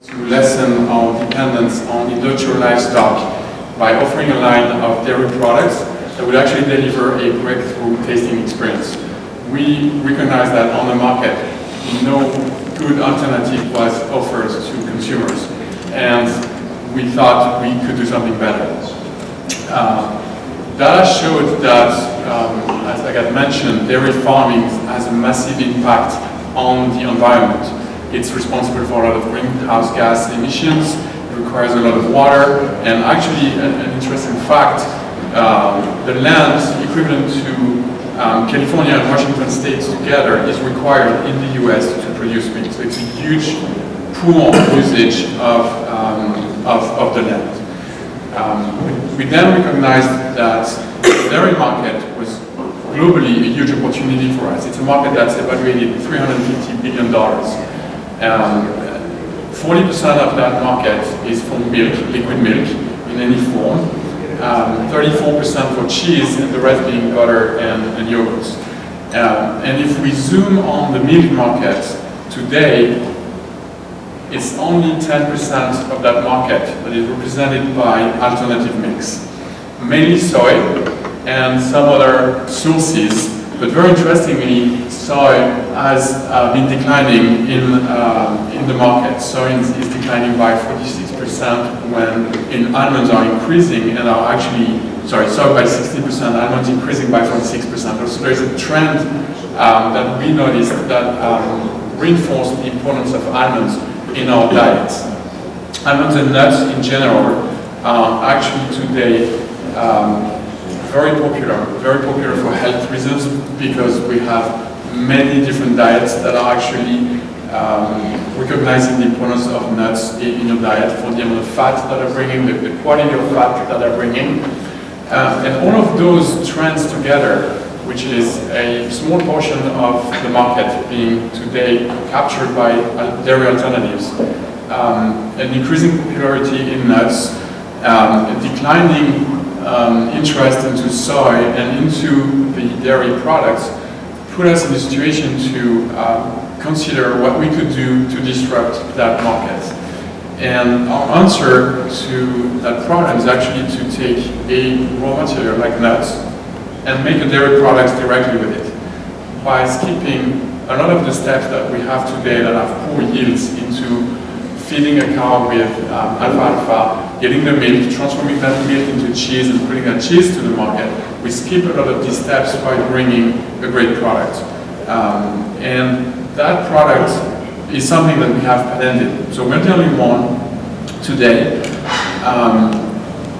to lessen our dependence on industrial livestock by offering a line of dairy products that would actually deliver a breakthrough tasting experience. We recognize that on the market, no good alternative was offered to consumers, and we thought we could do something better. Data showed that, as I got mentioned, dairy farming has a massive impact on the environment. It's responsible for a lot of greenhouse gas emissions, it requires a lot of water, and actually an interesting fact, the land equivalent to California and Washington states together is required in the US to produce meat. So it's a huge pool usage of the land. We then recognized that the dairy market was globally a huge opportunity for us. It's a market that's evaluated $350 billion. 40% of that market is for milk, liquid milk, in any form. 34% for cheese, and the rest being butter and yogurts. And if we zoom on the milk market today, it's only 10% of that market that is represented by alternative milks, mainly soy and some other sources. But very interestingly, soy has been declining in the market. Soy is declining by 46% when almonds are increasing and are actually, soy by 60%, almonds increasing by 46%. So there is a trend that we noticed that reinforced the importance of almonds in our diets. Almonds and nuts in general are actually today very popular for health reasons, because we have many different diets that are actually recognizing the importance of nuts in your diet for the amount of fat that they're bringing, the quality of fat that they're bringing. And all of those trends together, which is a small portion of the market being today captured by dairy alternatives, an increasing popularity in nuts, a declining interest into soy and into the dairy products, put us in a situation to consider what we could do to disrupt that market. And our answer to that problem is actually to take a raw material like nuts and make a dairy products directly with it, by skipping a lot of the steps that we have today that have poor yields into feeding a cow with alfalfa, getting the milk, transforming that milk into cheese and putting that cheese to the market. We skip a lot of these steps by bringing a great product. And that product is something that we have patented. So we're the only one today.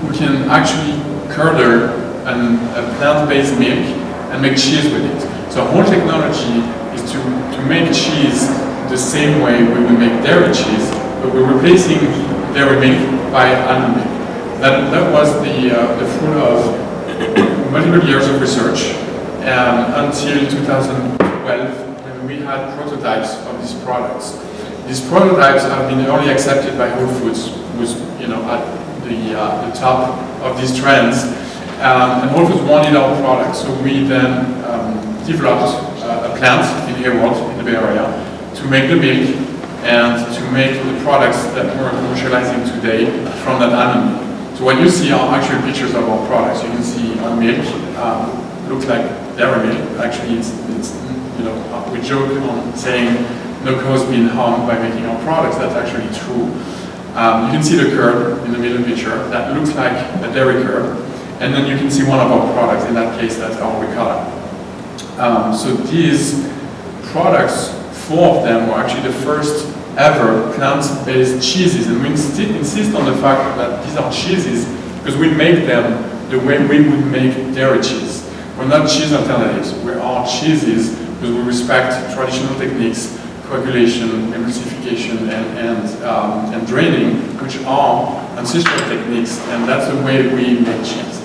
We can actually curdle a plant-based milk and make cheese with it. So our whole technology is to make cheese the same way we would make dairy cheese, but we're replacing dairy milk by almond milk. That was the fruit of multiple years of research until 2012, when we had prototypes of these products. These prototypes have been early accepted by Whole Foods, who's at the top of these trends. And Whole Foods wanted our products, so we then developed a plant in Hayward, in the Bay Area, to make the milk and to make the products that we're commercializing today from that almond milk. So what you see are actual pictures of our products. You can see our milk looks like dairy milk. Actually, it's we joke on saying no cow's being harmed by making our products. That's actually true. You can see the curd in the middle picture. That looks like a dairy curd. And then you can see one of our products. In that case, that's our ricotta. So these products, 4 of them, were actually the first ever plant-based cheeses. And we insist on the fact that these are cheeses because we make them the way we would make dairy cheese. We're not cheese alternatives. We are cheeses because we respect traditional techniques, coagulation, emulsification, and draining, which are ancestral techniques, and that's the way we make cheese.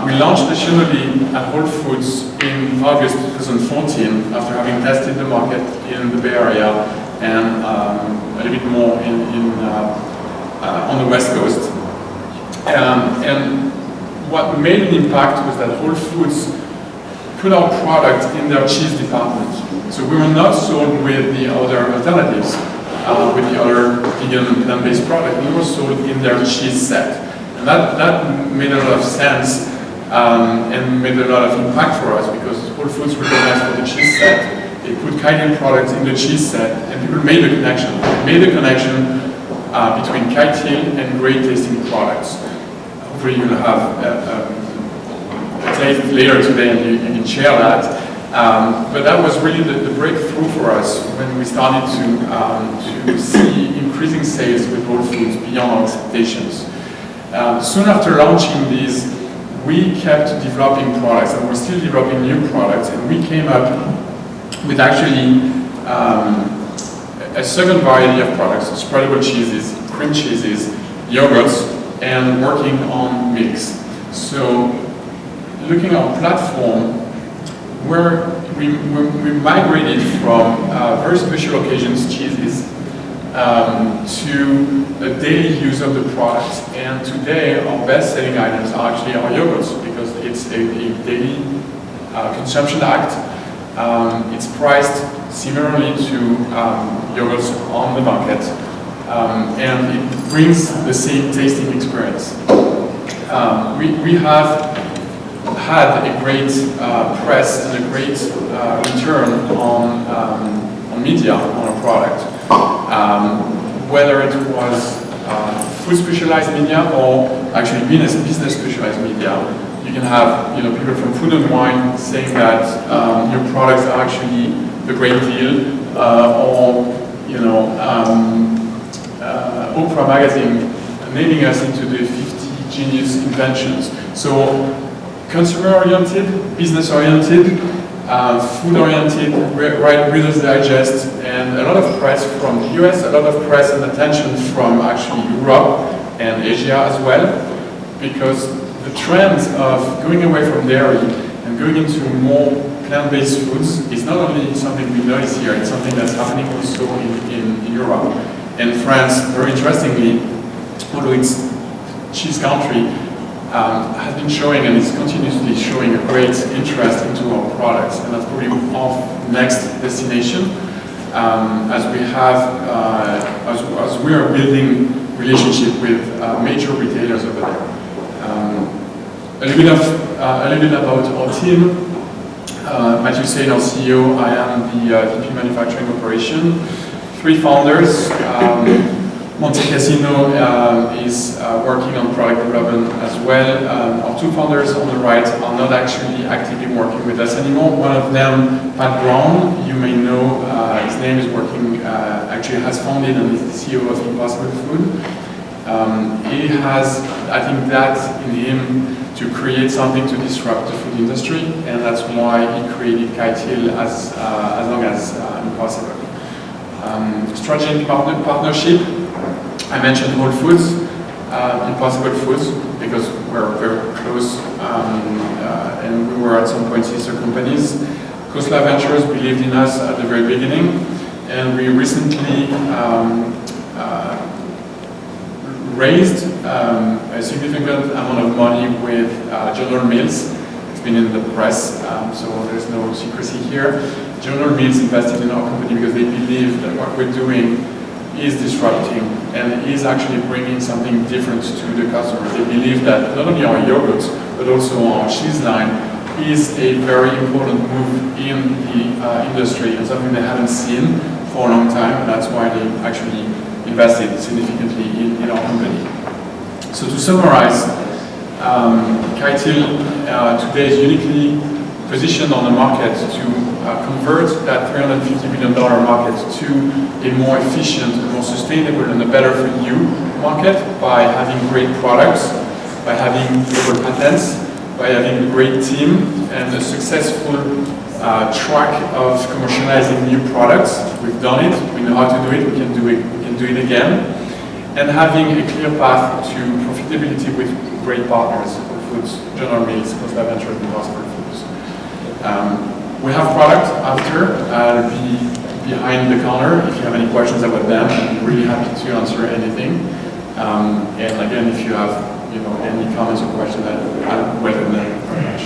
We launched nationally at Whole Foods in August 2014 after having tested the market in the Bay Area and a little bit more on the West Coast. And what made an impact was that Whole Foods put our product in their cheese department. So we were not sold with the other alternatives. with the other vegan and plant-based products. We were sold in their cheese set. And that made a lot of sense and made a lot of impact for us because Whole Foods recognized for the cheese set. They put Kite Hill products in the cheese set, and people made a connection. They made a connection between Kite Hill and great tasting products. Hopefully you'll have a taste later today and you can share that. But that was really the breakthrough for us when we started to see increasing sales with Whole Foods beyond our expectations. Soon after launching these, we kept developing products, and we're still developing new products, and we came up with actually a second variety of products: spreadable cheeses, cream cheeses, yogurts, and working on milks. So, looking at our platform, where we migrated from very special occasions cheeses to a daily use of the product. And today, our best-selling items are actually our yogurts because it's a daily consumption act. It's priced similarly to yogurts on the market, and it brings the same tasting experience. We have had a great press and a great return on media on our product, whether it was food specialized media or actually business specialized media. You can have people from Food and Wine saying that your products are actually the great deal, or Oprah magazine naming us into the 50 genius inventions. So consumer-oriented, business-oriented, food-oriented, Reader's Digest, and a lot of press from the US, a lot of press and attention from actually Europe and Asia as well, because the trends of going away from dairy and going into more plant-based foods is not only something we notice here, it's something that's happening also in Europe. And France, very interestingly, although it's cheese country, has been showing and is continuously showing a great interest into our products, and that's probably our next destination as we are building relationship with major retailers over there. A little bit about our team. Matthew Sain, our CEO. I am the VP Manufacturing Operation. 3 founders. Monte Cassino is working on product development as well. Our 2 founders on the right are not actually actively working with us anymore. One of them, Pat Brown, you may know, his name is working, actually has founded and is the CEO of Impossible Food. He has, I think, that in him to create something to disrupt the food industry, and that's why he created Kite Hill as long as Impossible. Strategic partnership. I mentioned Whole Foods, Impossible Foods, because we're very close, and we were at some point sister companies. Khosla Ventures believed in us at the very beginning, and we recently raised a significant amount of money with General Mills. It's been in the press, so there's no secrecy here. General Mills invested in our company because they believe that what we're doing is disrupting and is actually bringing something different to the customers. They believe that not only our yogurts, but also our cheese line is a very important move in the industry and something they haven't seen for a long time, and that's why they actually invested significantly in our company. So to summarize, Kite Hill today is uniquely positioned on the market to convert that $350 million market to a more efficient, a more sustainable, and a better for you market by having great products, by having global patents, by having a great team and a successful track of commercializing new products. We've done it, we know how to do it, we can do it again, and having a clear path to profitability with great partners, Whole Foods, General Mills, Khosla Ventures, and Impossible Foods. We have product after, be behind the counter if you have any questions about them. I'm really happy to answer anything. And again, if you have any comments or questions, I welcome them very much.